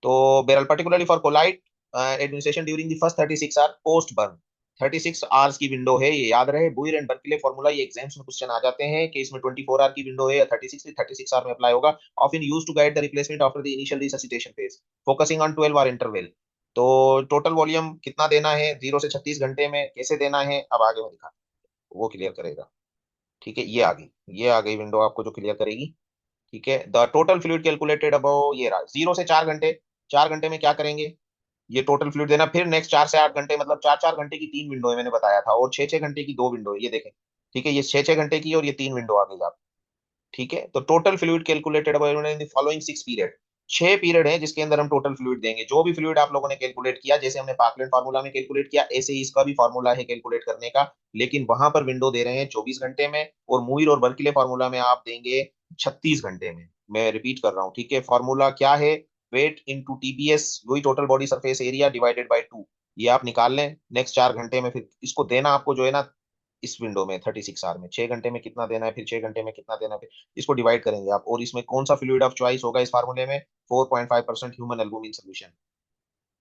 तो बेरल particularly for colloid administration during the first 36 hour post burn, 36 hours की विंडो है, ये याद रहे। बुइर एंड बर्कले फॉर्मूला, ये एग्जाम्स में क्वेश्चन आ जाते हैं कि इसमें 24 आवर की विंडो है या 36 आवर में अप्लाई होगा। Often use to guide the replacement after the initial resuscitation phase, focusing on 12 hour interval. तो टोटल वॉल्यूम कितना देना है 0 से 36 घंटे में, कैसे देना है, अब आगे मैं दिखा, वो क्लियर करेगा। ठीक है, ये आ गई विंडो आपको जो क्लियर करेगी। ठीक है, the total fluid calculated above, ये रहा 0 से 4 घंटे। 4 घंटे में क्या करेंगे, ये टोटल फ्लूइड देना। फिर नेक्स्ट 4 से 8 घंटे, मतलब 4 4 घंटे की 3 विंडो है मैंने बताया था, और 6 6 घंटे की 2 विंडो है, ये देखें। ठीक है, ये 6 6 घंटे की और ये 3 विंडो आ गई आप। ठीक है, तो total fluid calculated in the following 6 period, 6 period है जिसके अंदर हम टोटल फ्लूइड देंगे। जो भी फ्लूइड आप लोगों ने कैलकुलेट किया, जैसे हमने पार्कलेट फार्मूला में कैलकुलेट किया, ऐसे ही इसका भी फार्मूला है कैलकुलेट करने का। लेकिन वहां पर विंडो दे रहे हैं 24 घंटे में, और मूविर और बर्कले फार्मूला में आप देंगे 36 घंटे में। मैं रिपीट कर रहा हूँ, ठीक है, फार्मूला क्या है, वेट इंटू टीबीएस, वही total body surface area divided by 2। ये आप निकाल लें नेक्स्ट 4 घंटे में, फिर इसको देना आपको जो है ना, इस विंडो में 36 आवर में 6 घंटे में कितना देना है, फिर 6 घंटे में कितना देना है, फिर इसको डिवाइड करेंगे आप। और इसमें कौन सा फ्लूइड ऑफ चॉइस होगा इस फार्मूले में, 4.5% ह्यूमन एल्बुमिन सोल्यूशन।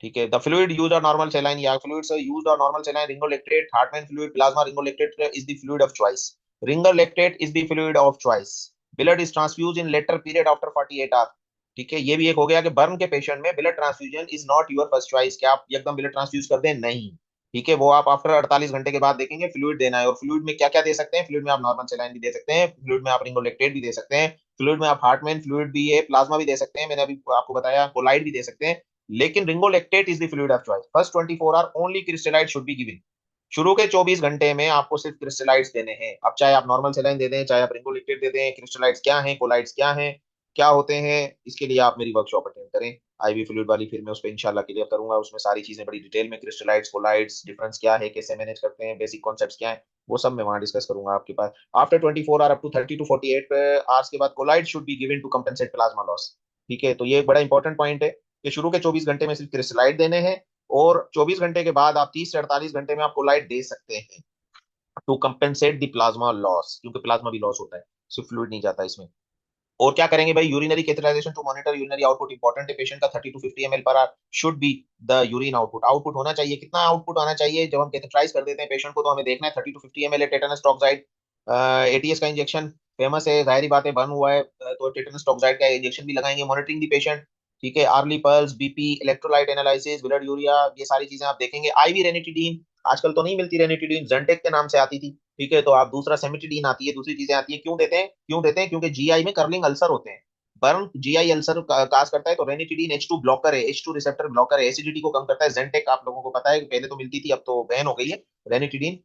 ठीक है, the fluid use are normal saline, या fluids used are normal saline, Ringer lactate, Hartmann fluid, plasma, Ringer lactate is the fluid of choice. Ringer lactate is the fluid of choice. Blood is transfuse in later period after 48 hour. ठीक है, ये भी एक हो गया कि burn के पेशेंट में blood transfusion is not your first choice, क्या आप एकदम ब्लड ट्रांसफ्यूज कर दें, नहीं। ठीक है, वो आप आफ्टर 48 घंटे के बाद देखेंगे फ्लूइड देना है। और फ्लूइड में क्या क्या दे सकते हैं, फ्लूइड में आप नॉर्मल सेलाइन भी दे सकते हैं, फ्लूइड में आप रिंगोलेक्टेट भी दे सकते हैं, फ्लूइड में आप हार्टमैन फ्लूइड भी है, प्लाज्मा भी दे सकते हैं, मैंने अभी आपको बताया कोलाइड भी दे सकते हैं। लेकिन Ringer lactate is the fluid of choice. First 24 hour only crystalloid should be given. शुरू के 24 घंटे में आपको सिर्फ क्रिस्टलाइट्स देने हैं। अब चाहे आप नॉर्मल सेलाइन दे दें, चाहे आप रिंगोलिक्टेड दे दें, क्रिस्टलाइट्स क्या हैं, कोलाइट्स क्या हैं, क्या होते हैं, इसके लिए आप मेरी वर्कशॉप अटेंड करें आईवी फ्लूइड वाली। फिर मैं उस पर इंशाल्लाह क्लियर करूंगा, उसमें सारी चीजें बड़ी डिटेल में, क्रिस्टलाइट्स कोलाइट्स डिफरेंस क्या है, कैसे मैनेज करते हैं, बेसिक कॉन्सेप्ट्स क्या है, वो सब मैं वहां डिस्कस करूंगा आपके पास। After 24 hour up to 30 to 48 hours के बाद colloid should be given to compensate plasma loss. ठीक है, तो ये एक बड़ा इंपॉर्टेंट पॉइंट है कि शुरू के 24 घंटे में सिर्फ क्रिस्टलाइट देने हैं, और 24 घंटे के बाद आप 30 से 48 घंटे में आप कोलाइट दे सकते हैं to compensate the plasma loss, क्योंकि प्लाज्मा भी लॉस होता है, सिर्फ फ्लूइड नहीं जाता इसमें। और क्या करेंगे भाई, urinary catheterization to monitor urinary output, important है। पेशेंट का 30 to 50 ml per hour should be the urine output. Output होना चाहिए, कितना आउटपुट आना चाहिए, जब हम कैथेटराइज कर देते हैं पेशेंट को तो हमें देखना है 30 टू 50 ml है। टेटानस टॉक्साइड, एटीएस का इंजेक्शन फेमस है, जाहिर बात है, बर्न हुआ है, तो टेटानस टॉक्साइड का इंजेक्शन भी लगाएंगे। मॉनिटरिंग दी पेशेंट, ठीक है, early pulse, BP, electrolyte analysis, blood urea, ये सारी चीजें आप देखेंगे। आईवी रेनिटिडीन, आजकल तो नहीं मिलती रेनिटिडीन, जेंटेक के नाम से आती थी। ठीक है, तो आप दूसरा सेमिटिडीन आती है, दूसरी चीजें आती है। क्यों देते हैं, क्यों देते हैं, क्योंकि जीआई में कर्लिंग अल्सर होते हैं, बर्न जीआई अल्सर काज करता है। तो रेनिटिडीन H2 ब्लॉकर है, H2 रिसेप्टर ब्लॉकर है, एसिडिटी को कम करता है। जेंटेक आप लोगों को पता है कि पहले तो मिलती थी, अब तो बैन हो गई है रेनिटिडीन।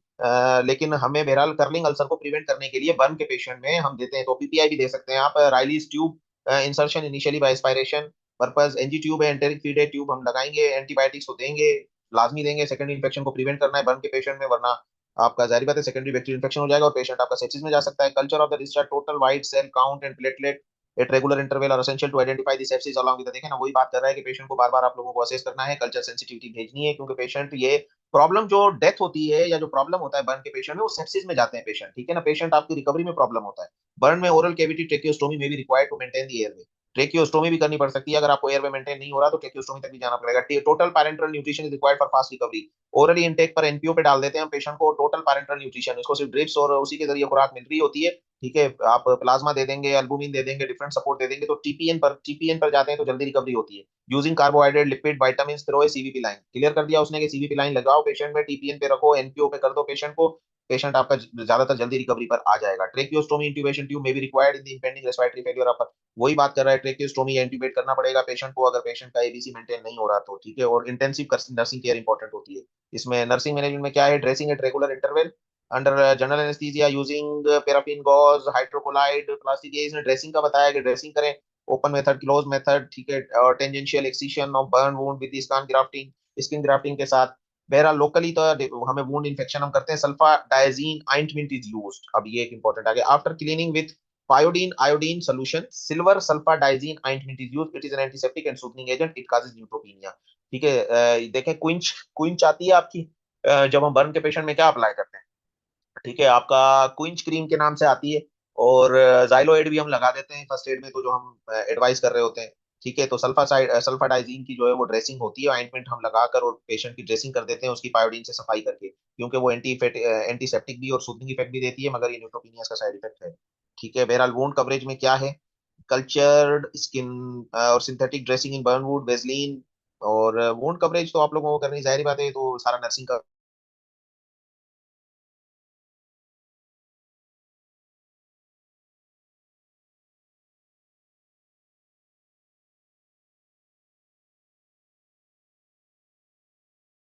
लेकिन हमें बहरहाल कर्लिंग अल्सर को प्रिवेंट करने के लिए बर्न के पेशेंट में हम देते हैं। तो पीपीआई भी दे सकते हैं आप, Ryle's tube insertion initially by aspiration purpose, NG tube है, एंटेरिक फीड है, ट्यूब हम लगाएंगे, एंटीबायोटिक्स तो देंगे, लाजमी देंगे। सेकेंडरी इन्फेक्शन को प्रिवेंट करना है बर्न के पेशेंट में, वरना आपका जारी बात है सेकेंडरी बैक्टीरियल इन्फेक्शन हो जाएगा और पेशेंट आपका सेप्सिस में जा सकता है। Culture of the discharge, total white cell count and platelet at regular interval are essential to identify the sepsis along with, देखें ना, वही बात कर रहा है कि पेशेंट को बार बार आप लोगों को असेस करना है, कल्चर सेंसिटिविटी भेजनी है, क्योंकि पेशेंट ये प्रॉब्लम जो डेथ होती है या जो प्रॉब्लम होता है बर्न के पेशेंट में, वो सेप्सिस में जाते हैं पेशेंट। ठीक है ना, पेशेंट आपकी रिकवरी में प्रॉब्लम होता है। बर्न में ओरल कैविटी ट्रेकियोस्टोमी में भी required to maintain the airway. Tracheostomy भी करनी पड़ सकती है अगर आपको एयरवे मेंटेन नहीं हो रहा, तो ट्रेकियोस्टोमी तक भी जाना पड़ेगा। Total parental nutrition is required for fast recovery. Orally intake पर एनपीओ पे डाल देते हैं हम पेशेंट को, टोटल पैरेंटल न्यूट्रिशन, इसको सिर्फ ड्रिप्स और उसी के जरिए खुराक मिल रही होती है। ठीक है, आप प्लाज्मा दे देंगे, एल्बुमिन दे देंगे, डिफरेंट सपोर्ट दे देंगे, तो टीपीएन पर जाते हैं तो जल्दी रिकवरी होती है। Using carbohydrate lipid vitamin through a CVP line, clear कर दिया उसने कि सीवीपी लाइन लगाओ पेशेंट में, टीपीएन पे रखो, एनपीओ पे कर दो पेशेंट को, पेशेंट आपका ज्यादातर जल्दी रिकवरी पर आ जाएगा। ट्रेकियोस्टोमी इंट्यूबेशन ट्यूब में भी required in the impending respiratory failure of, वही बात कर रहा है, ट्रेकियोस्टोमी या इंट्यूबेट करना पड़ेगा पेशेंट को अगर पेशेंट का एबीसी मेंटेन नहीं हो रहा तो। ठीक है, और इंटेंसिव नर्सिंग केयर इंपॉर्टेंट होती है इसमें। नर्सिंग मैनेजमेंट में क्या है, dressing at regular interval under general anaesthesia using paraffin gauze hydrocolloid plastic, ये इसने ड्रेसिंग का बताया कि ड्रेसिंग करें, ओपन मेथड क्लोज मेथड। ठीक है, और tangential excision of burn wound with skin grafting के साथ। बहरहाल लोकली तो हमें वुंड इन्फेक्शन हम करते हैं, सल्फा डायजीन आइंटमेंट इज यूज्ड। अब ये एक इंपॉर्टेंट आ गया, after cleaning with Pyodine iodine solution silver sulfur diazine ointment is used, it is an antiseptic and soothing agent, it causes neutropenia। ठीक है, देखें क्विंच, क्विंच आती है आपकी, जब हम बर्न के पेशेंट में क्या अप्लाई करते हैं, ठीक है, आपका क्विंच क्रीम के नाम से आती है, और जाइलोएड भी हम लगा देते हैं फर्स्ट एड में, तो जो हम एडवाइस कर रहे होते हैं। ठीक है, तो सल्फाडाइजीन की जो है वो ड्रेसिंग होती है, ऑइंटमेंट हम लगाकर और पेशेंट की ड्रेसिंग कर देते हैं उसकी पायोडीन से सफाई करके, क्योंकि वो एंटीसेप्टिक भी और सूदिंग इफेक्ट भी देती है, मगर ये न्यूट्रोपिनिया का साइड इफेक्ट है। ठीक है, बहरहाल वुंड कवरेज में क्या है, कल्चर्ड स्किन और synthetic dressing in burn wound Vaseline, और वुंड कवरेज तो आप लोगों को करनी जाहिर बात है, ये तो सारा नर्सिंग का